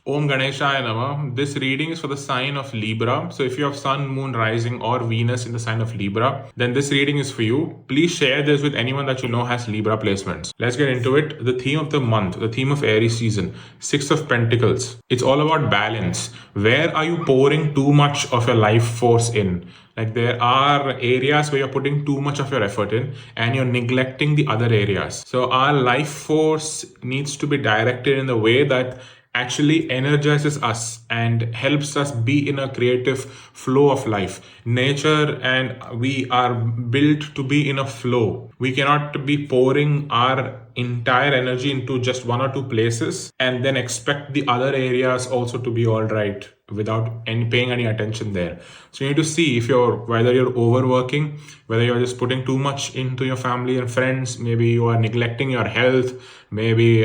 Om Ganeshaya Namah. This reading is for the sign of Libra. So if you have Sun, Moon, Rising or Venus in the sign of Libra, then this reading is for you. Please share this with anyone that you know has Libra placements. Let's get into it. The theme of the month, the theme of Aries season, Six of Pentacles. It's all about balance. Where are you pouring too much of your life force in? Like there are areas where you're putting too much of your effort in and you're neglecting the other areas. So our life force needs to be directed in the way that actually energizes us and helps us be in a creative flow of life. Nature and we are built to be in a flow. We cannot be pouring our entire energy into just one or two places and then expect the other areas also to be all right without paying any attention there. So you need to see if whether you're overworking, whether you're just putting too much into your family and friends, maybe you are neglecting your health, maybe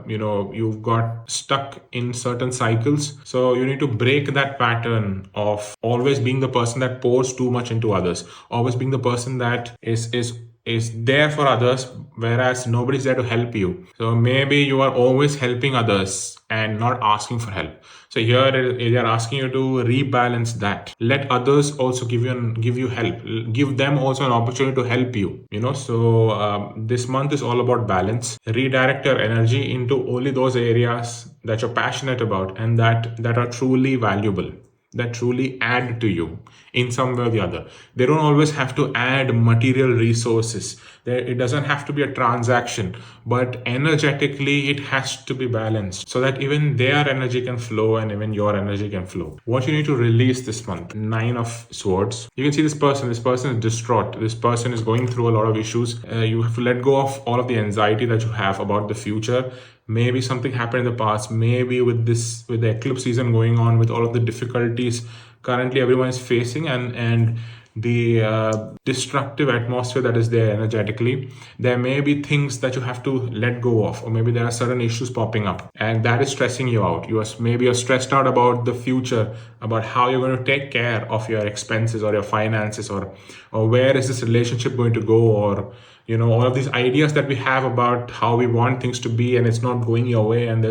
you've got stuck in certain cycles. So you need to break that pattern of always being the person that pours too much into others, always being the person that is there for others, whereas nobody's there to help you. So maybe you are always helping others and not asking for help. So here they are asking you to rebalance that. Let others also give you help. Give them also an opportunity to help you. So this month is all about balance. Redirect your energy into only those areas that you're passionate about and that are truly valuable, that truly add to you in some way or the other. They don't always have to add material resources. It doesn't have to be a transaction, but energetically it has to be balanced so that even their energy can flow and even your energy can flow. What you need to release this month: Nine of Swords. You can see this person is distraught. This person is going through a lot of issues. You have to let go of all of the anxiety that you have about the future. Maybe something happened in the past, maybe with the eclipse season going on, with all of the difficulties currently everyone is facing and the destructive atmosphere that is there energetically, there may be things that you have to let go of, or maybe there are certain issues popping up and that is stressing you out. You're stressed out about the future, about how you're going to take care of your expenses or your finances, or where is this relationship going to go, or all of these ideas that we have about how we want things to be and it's not going your way, and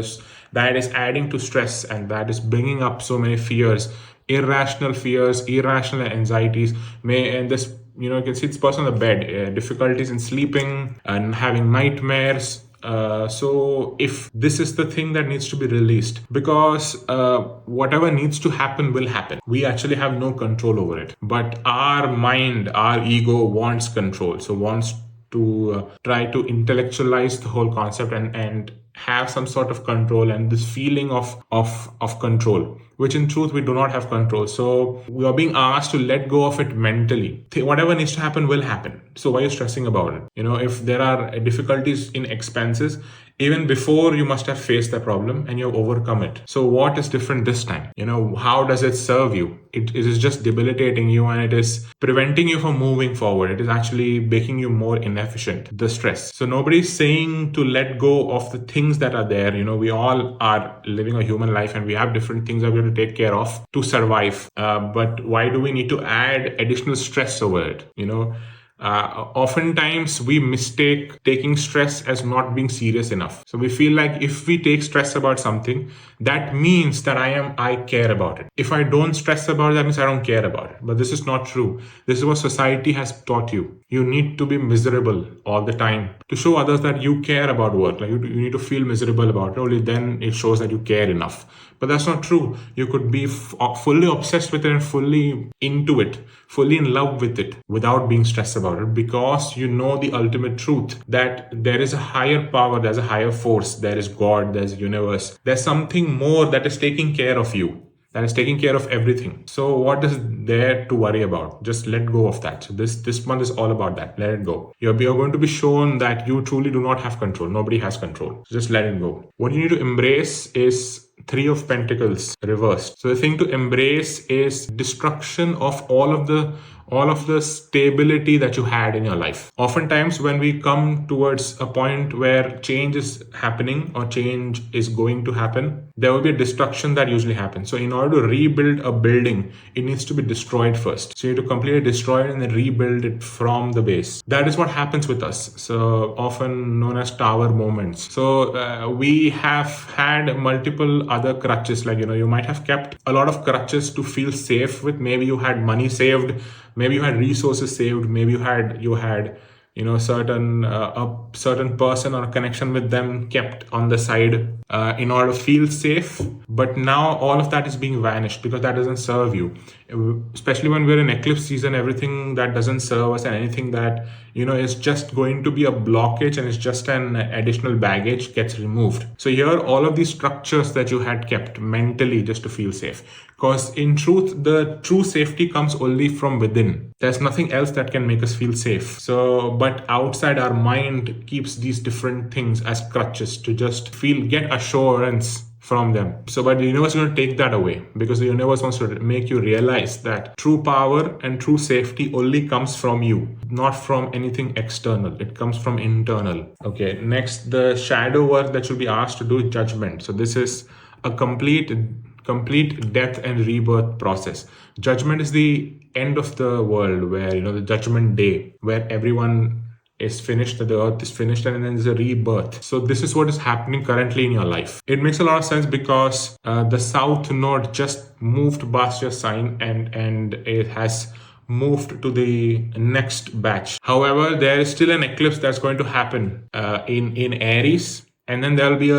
that is adding to stress and that is bringing up so many fears, irrational anxieties. You can see this person on the bed, difficulties in sleeping and having nightmares. So if this is the thing that needs to be released, because whatever needs to happen will happen. We actually have no control over it, but our mind, our ego wants control, so wants to try to intellectualize the whole concept and have some sort of control and this feeling of control, which in truth we do not have control. So we are being asked to let go of it mentally. Whatever needs to happen will happen. So why are you stressing about it? If there are difficulties in expenses, even before you must have faced the problem and you've overcome it. So what is different this time? How does it serve you? It is just debilitating you and it is preventing you from moving forward. It is actually making you more inefficient, the stress. So nobody's saying to let go of the things that are there. We all are living a human life and we have different things that we have to take care of to survive. But why do we need to add additional stress over it? Oftentimes we mistake taking stress as not being serious enough. So we feel like if we take stress about something, that means that I care about it. If I don't stress about it, that means I don't care about it. But this is not true. This is what society has taught you. You need to be miserable all the time to show others that you care about work. Like you need to feel miserable about it. Only then it shows that you care enough. But that's not true. You could be fully obsessed with it and fully into it, fully in love with it without being stressed about it, because you know the ultimate truth that there is a higher power, there's a higher force, there is God, there's universe, there's something more that is taking care of you, that is taking care of everything. So what is there to worry about? Just let go of that. So this month is all about that. Let it go. You're going to be shown that you truly do not have control. Nobody has control. So just let it go. What you need to embrace is Three of Pentacles reversed. So the thing to embrace is destruction of all of all of the stability that you had in your life. Oftentimes, when we come towards a point where change is happening or change is going to happen, there will be a destruction that usually happens. So in order to rebuild a building, it needs to be destroyed first. So you need to completely destroy it and then rebuild it from the base. That is what happens with us. So often known as tower moments. So we have had multiple other crutches. Like, you might have kept a lot of crutches to feel safe with. Maybe you had money saved, maybe you had resources saved, maybe you had certain person or a connection with them kept on the side in order to feel safe. But now all of that is being vanished because that doesn't serve you. Especially when we're in eclipse season, everything that doesn't serve us and anything that is just going to be a blockage and is just an additional baggage gets removed. So here, all of these structures that you had kept mentally just to feel safe, because in truth, the true safety comes only from within. There's nothing else that can make us feel safe. So, but outside, our mind keeps these different things as crutches to just get assurance from them. So, but the universe is going to take that away, because the universe wants to make you realize that true power and true safety only comes from you, not from anything external. It comes from internal. Okay, next, the shadow work that you'll be asked to do is judgment. So this is a complete death and rebirth process. Judgment is the end of the world, where the judgment day, where everyone is finished, that the earth is finished, and then there's a rebirth. So this is what is happening currently in your life. It makes a lot of sense because the south node just moved past your sign and it has moved to the next batch. However, there is still an eclipse that's going to happen in Aries, and then there will be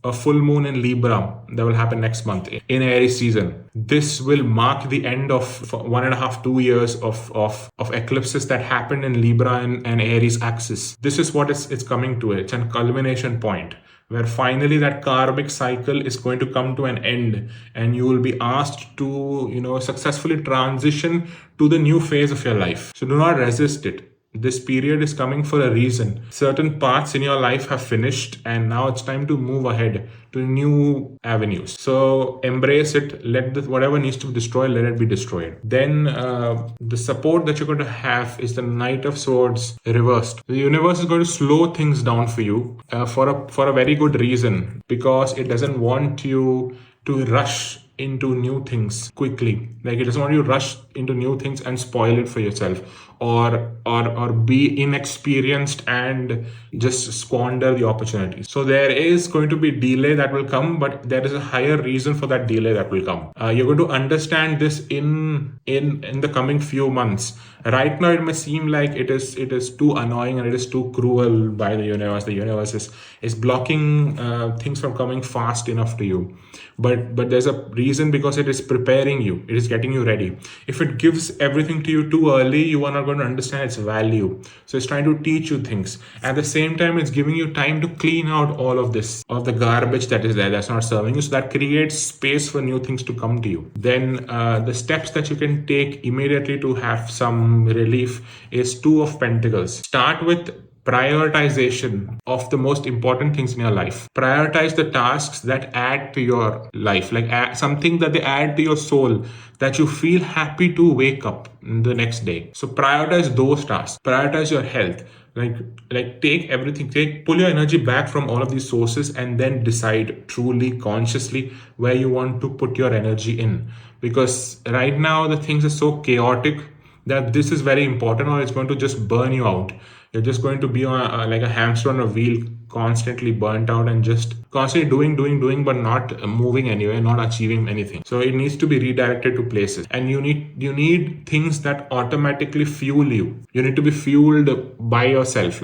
a full moon in Libra that will happen next month in Aries season. This will mark the end of 1.5 2 years of eclipses that happened in Libra and Aries axis. This is what it's coming to. It's a culmination point where finally that karmic cycle is going to come to an end, and you will be asked to successfully transition to the new phase of your life. So do not resist it. This period is coming for a reason. Certain parts in your life have finished, and now it's time to move ahead to new avenues. So embrace it. Let whatever needs to be destroyed, let it be destroyed. Then the support that you're going to have is the Knight of Swords reversed. The universe is going to slow things down for you for a very good reason, because it doesn't want you to rush into new things quickly. Like, it doesn't want you to rush into new things and spoil it for yourself, or be inexperienced and just squander the opportunity. So there is going to be delay that will come, but there is a higher reason for that delay that will come. You're going to understand this in the coming few months. Right now, it may seem like it is too annoying and it is too cruel by the universe. The universe is blocking things from coming fast enough to you. But there's a reason, because it is preparing you. It is getting you ready. If it gives everything to you too early, you are not going to understand its value. So it's trying to teach you things. At the same time, it's giving you time to clean out all of this, of the garbage that is there, that's not serving you. So that creates space for new things to come to you. Then the steps that you can take immediately to have some relief is Two of Pentacles. Start with prioritization of the most important things in your life. Prioritize the tasks that add to your life, like something that they add to your soul, that you feel happy to wake up the next day. So prioritize those tasks. Prioritize your health. Like take everything, pull your energy back from all of these sources, and then decide truly, consciously, where you want to put your energy in. Because right now the things are so chaotic that this is very important, or it's going to just burn you out. You're just going to be on like a hamster on a wheel, constantly burnt out and just constantly doing, but not moving anywhere, not achieving anything. So it needs to be redirected to places, and you need things that automatically fuel you. You need to be fueled by yourself,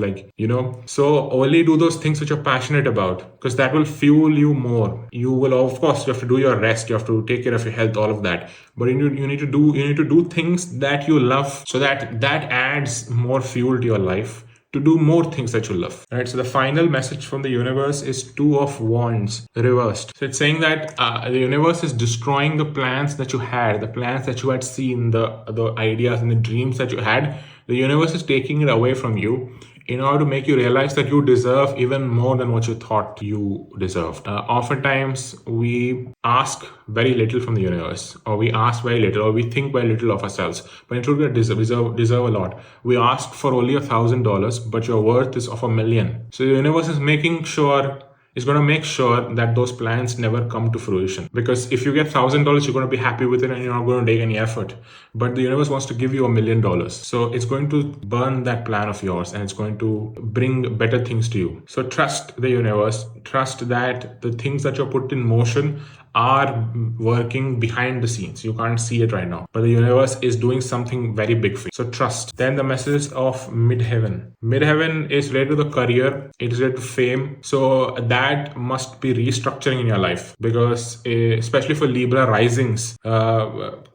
so only do those things which you're passionate about, because that will fuel you more. You will, of course, you have to do your rest, you have to take care of your health, all of that, but you need to do things that you love, so that adds more fuel to your life to do more things that you love. Right. So the final message from the universe is Two of Wands reversed. So it's saying that the universe is destroying the plans that you had, the plans that you had seen, the ideas and the dreams that you had. The universe is taking it away from you in order to make you realize that you deserve even more than what you thought you deserved. Oftentimes, we ask very little from the universe, or we ask very little, or we think very little of ourselves. But in truth, we deserve a lot. We ask for only $1,000, but your worth is of $1 million. So the universe is going to make sure that those plans never come to fruition. Because if you get $1,000, you're going to be happy with it and you're not going to take any effort. But the universe wants to give you $1 million. So it's going to burn that plan of yours and it's going to bring better things to you. So trust the universe. Trust that the things that you're put in motion are working behind the scenes. You can't see it right now, but the universe is doing something very big for you. So trust. Then the message of midheaven. Midheaven is related to the career. It is related to fame. So that must be restructuring in your life, because especially for Libra risings,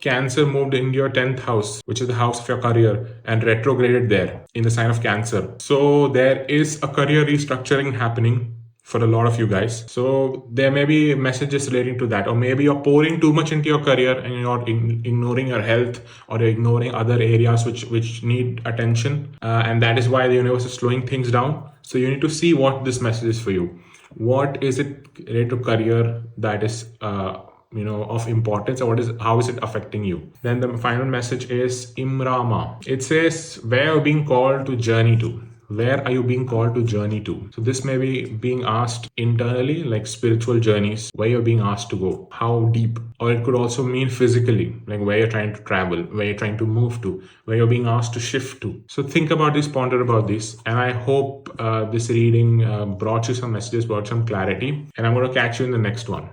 Cancer moved into your 10th house, which is the house of your career, and retrograded there in the sign of Cancer. So there is a career restructuring happening for a lot of you guys. So there may be messages relating to that, or maybe you're pouring too much into your career and you're ignoring your health, or you're ignoring other areas which need attention, and that is why the universe is slowing things down. So you need to see what this message is for you. What is it related to career that is of importance, or how is it affecting you? Then the final message is Imrama. It says, where you're being called to journey to. Where are you being called to journey to? So this may be being asked internally, like spiritual journeys, where you're being asked to go, how deep. Or it could also mean physically, like where you're trying to travel, where you're trying to move to, where you're being asked to shift to. So think about this, ponder about this. And I hope this reading brought you some messages, brought some clarity. And I'm going to catch you in the next one.